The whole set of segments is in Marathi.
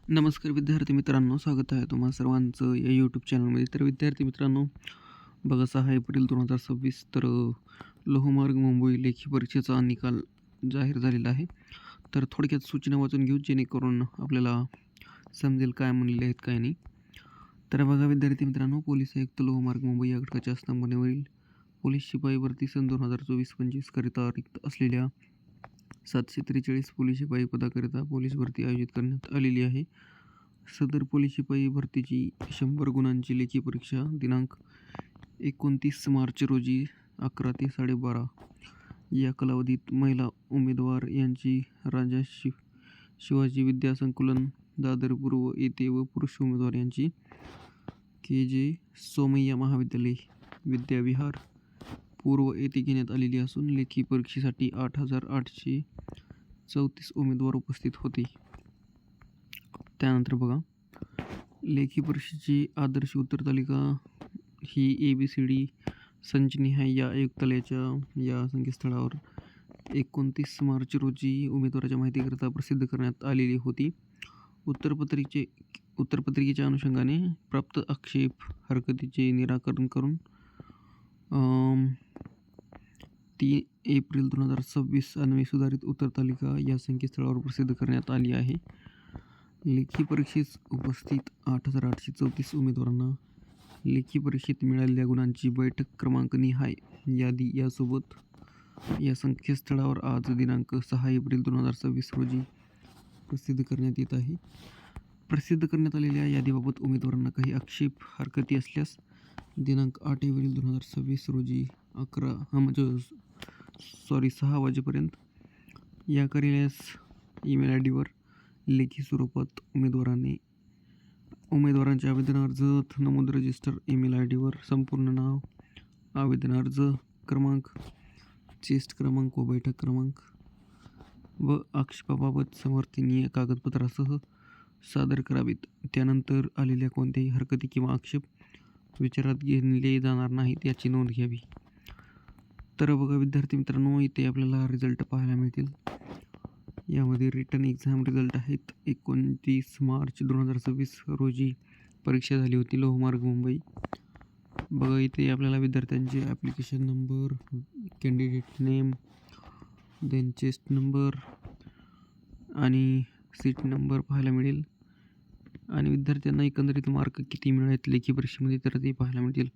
नमस्कार विद्यार्थी मित्रांनो, स्वागत आहे तुम्हा सर्वांचं या यूट्यूब चॅनलमध्ये. तर विद्यार्थी मित्रांनो, बघा 6 एप्रिल 2026 तर लोहमार्ग मुंबई लेखी परीक्षेचा निकाल जाहीर झालेला आहे. तर थोडक्यात सूचना वाचून घेऊ जेणेकरून आपल्याला समजेल काय म्हणलेले आहेत काय नाही. तर बघा विद्यार्थी मित्रांनो, पोलीस आयुक्त लोहमार्ग मुंबई या घटकाच्या स्तंभनेवरील पोलीस शिपाई भरती सन 2024-25 करिता रिक्त असलेल्या 743 पोलीस शिपाई पदाकरिता पोलीस भरती आयोजित करण्यात आलेली आहे. सदर पोलीस शिपाई भरतीची 100 गुणांची लेखी परीक्षा दिनांक 29 मार्च रोजी 11 ते 12:30 या कालावधीत महिला उमेदवार यांची राजा शिवाजी विद्या संकुलन दादर पूर्व येथे व पुरुष उमेदवार यांची के.जे. सोमय्या महाविद्यालय विद्याविहार पूर्व येथे घेण्यात आलेली असून लेखी परीक्षेसाठी 8,834 उमेदवार उपस्थित होते. त्यानंतर बघा, लेखी परीक्षेची आदर्श उत्तर तालिका ही ABCD संचनिहाय या आयुक्तालयाच्या या संकेतस्थळावर 29 मार्च रोजी उमेदवाराच्या माहितीकरिता प्रसिद्ध करण्यात आलेली होती. उत्तरपत्रिकेच्या अनुषंगाने प्राप्त आक्षेप हरकतीचे निराकरण करून 3 एप्रिल 2026 अन्वये सुधारित उत्तर तालिका या संकेतस्थळावर प्रसिद्ध करण्यात आली आहे. लेखी परीक्षेस उपस्थित 8,834 उमेदवारांना लेखी परीक्षेत मिळालेल्या गुणांची बैठक क्रमांक निहाय यादी यासोबत या संकेतस्थळावर आज दिनांक 6 एप्रिल 2026 रोजी प्रसिद्ध करण्यात येत आहे. प्रसिद्ध करण्यात आलेल्या यादीबाबत उमेदवारांना काही आक्षेप हरकती असल्यास दिनांक 8 एप्रिल 2026 रोजी 6 वाजेपर्यंत या कार्यालयास ईमेल आय डीवर लेखी स्वरूपात उमेदवारांचे आवेदन अर्ज नमूद रजिस्टर ईमेल आय डीवर संपूर्ण नाव, आवेदन अर्ज क्रमांक, चेस्ट क्रमांक व बैठक क्रमांक व आक्षेपाबाबत समर्थनीय कागदपत्रासह सादर करावीत. त्यानंतर आलेल्या कोणत्याही हरकती किंवा आक्षेप विचारात घेतले जाणार नाहीत याची नोंद घ्यावी. तर बघा विद्यार्थी मित्रांनो, इथे आपल्याला रिझल्ट पाहायला मिळतील. यामध्ये रिटन एक्झाम रिझल्ट आहेत. 29 मार्च 2026 रोजी परीक्षा झाली होती लोहमार्ग मुंबई. बघा इथे आपल्याला विद्यार्थ्यांचे application number, candidate name, then chest number आणि सीट नंबर पाहायला मिळेल. आणि विद्यार्थ्यांना एकंदरीत मार्क किती मिळालेत लेखी परीक्षेमध्ये तर ते पाहायला मिळतील.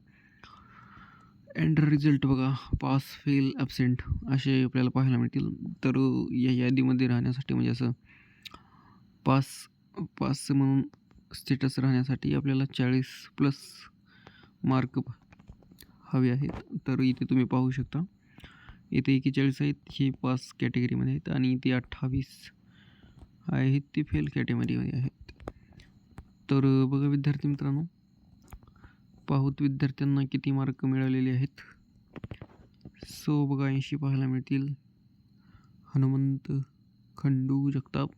एंड रिझल्ट बघा, पास, फेल, ॲबसेंट असे आपल्याला पाहायला मिळतील. तर या यादीमध्ये राहण्यासाठी म्हणजे असं पास म्हणून स्टेटस राहण्यासाठी आपल्याला 40+ मार्क हवे आहेत. तर इथे तुम्ही पाहू शकता, इथे 41 आहेत, हे पास कॅटेगरीमध्ये आहेत आणि इथे 28 आहेत ते फेल कॅटेगरीमध्ये आहेत. तर बघा विद्यार्थी मित्रांनो, पाहूत विद्यार्थ्यांना किती मार्क मिळालेले आहेत. सो बघा 80 पाहायला मिळतील हनुमंत खंडू जगताप.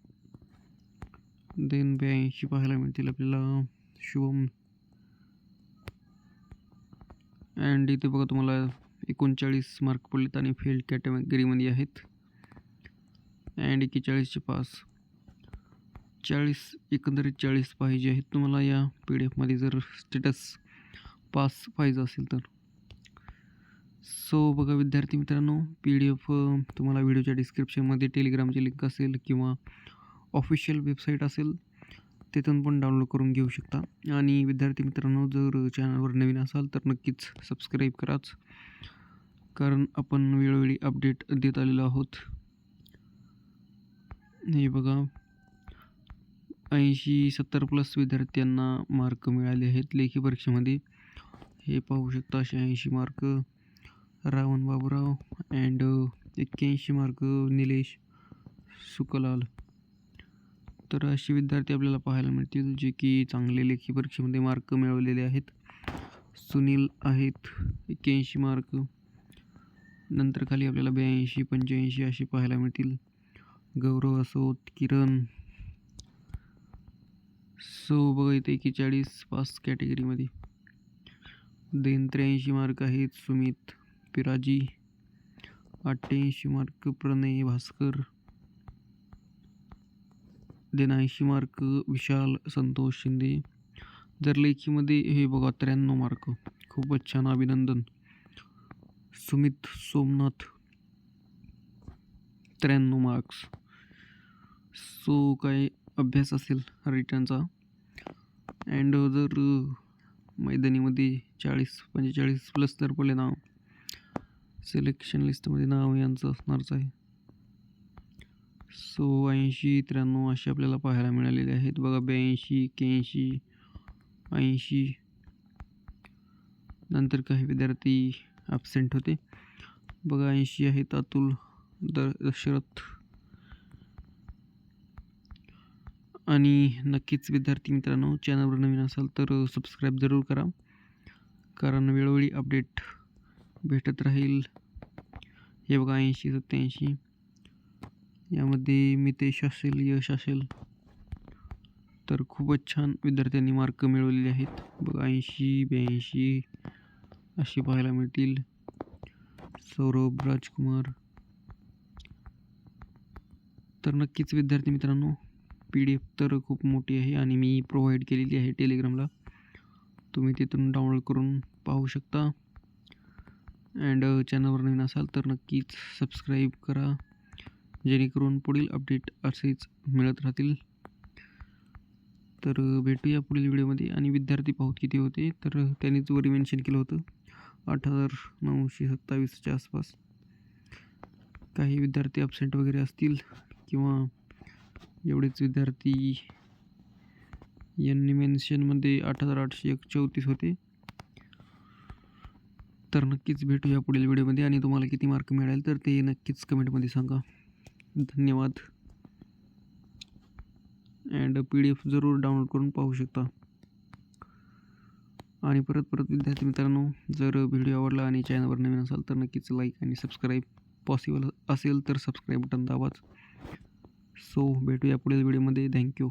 देन 82 पाहायला मिळतील आपल्याला शुभम. अँड इथे बघा तुम्हाला 39 मार्क पडलेत आणि फेल्ड कॅटेगरीमध्ये आहेत. अँड 41चे पास. एकंदरीत 40 पाहिजे आहेत तुम्हाला या PDF जर स्टेटस पास पाहिजे असेल तर. सो बघा विद्यार्थी मित्रांनो, PDF तुम्हाला व्हिडिओच्या डिस्क्रिप्शनमध्ये टेलिग्रामची लिंक असेल किंवा ऑफिशियल वेबसाईट असेल, तिथून पण डाउनलोड करून घेऊ शकता. आणि विद्यार्थी मित्रांनो, जर चॅनलवर नवीन असाल तर नक्कीच सबस्क्राईब कराच, कारण आपण वेळोवेळी अपडेट देत आलेलो आहोत. हे बघा 70+ विद्यार्थ्यांना मार्क मिळाले आहेत लेखी परीक्षेमध्ये. हे पाहू शकता, 80 mark Ravan Baburao and 81 mark Nilesh Suklal. तर असे विद्यार्थी आपल्याला पाहायला मिळतील जे की चांगले लेखी परीक्षेमध्ये मार्क मिळवलेले आहेत. सुनील आहेत 81 मार्क. नंतर खाली आपल्याला 82, 85 असे पाहायला मिळतील. गौरव असोत, किरण. सो बघा इथे 41 पास कॅटेगरीमध्ये. देन 83 मार्क आहेत सुमित पिराजी. 88 मार्क प्रणय भास्कर. देणं 80 मार्क विशाल संतोष शिंदे. जर लेखीमध्ये हे बघा 93 मार्क, खूपच छान, अभिनंदन. सुमित सोमनाथ 93 मार्क्स. सो काय अभ्यास असेल रिटर्नचा. अँड जर मैदानीमध्ये 40-45 प्लस जर पडले नाव, सिलेक्शन लिस्टमध्ये नाव यांचं असणारच आहे. सो 80-93 असे आपल्याला पाहायला मिळालेले आहेत बघा. 82-81 80. नंतर काही विद्यार्थी ॲबसेंट होते बघा. 80 आहेत अतुल दशरथ. आणि नक्कीच विद्यार्थी मित्रांनो, चॅनलवर नवीन असाल तर सबस्क्राईब जरूर करा, कारण वेळोवेळी अपडेट भेटत राहील. हे बघा 80-87 यामध्ये मितेश असेल, यश असेल, तर खूपच छान विद्यार्थ्यांनी मार्क मिळवलेले आहेत बघा. 80-82 अशी पाहायला मिळतील. सौरभ राजकुमार. तर नक्कीच विद्यार्थी मित्रांनो, PDF तर खूप मोठी आहे आणि मी प्रोव्हाइड केलेली आहे टेलिग्रामला. तुम्ही तिथून डाउनलोड करून पाहू शकता. अँड चॅनलवर नवीन असाल तर नक्कीच सबस्क्राईब करा, जेणेकरून पुढील अपडेट असेच मिळत राहतील. तर भेटूया पुढील व्हिडिओमध्ये. आणि विद्यार्थी पाहूत किती होते, तर त्यांनीच वरी मेन्शन केलं होतं 8,927च्या आसपास. काही विद्यार्थी ॲबसेंट वगैरे असतील किंवा एवढेच विद्यार्थी. यांनी मेन्शनमध्ये 8,834 होते. तर नक्कीच भेटूया पुढील व्हिडिओमध्ये. आणि तुम्हाला किती मार्क मिळाले तर ते नक्कीच कमेंटमध्ये सांगा. धन्यवाद. अँड PDF जरूर डाउनलोड करून पाहू शकता. आणि परत विद्यार्थी मित्रांनो, जर व्हिडिओ आवडला आणि चॅनलवर नवीन असाल तर नक्कीच लाईक आणि सबस्क्राईब, पॉसिबल असेल तर सबस्क्राईब बटन दाबाच. सो भेटूया पुढील व्हिडिओमध्ये. थँक्यू.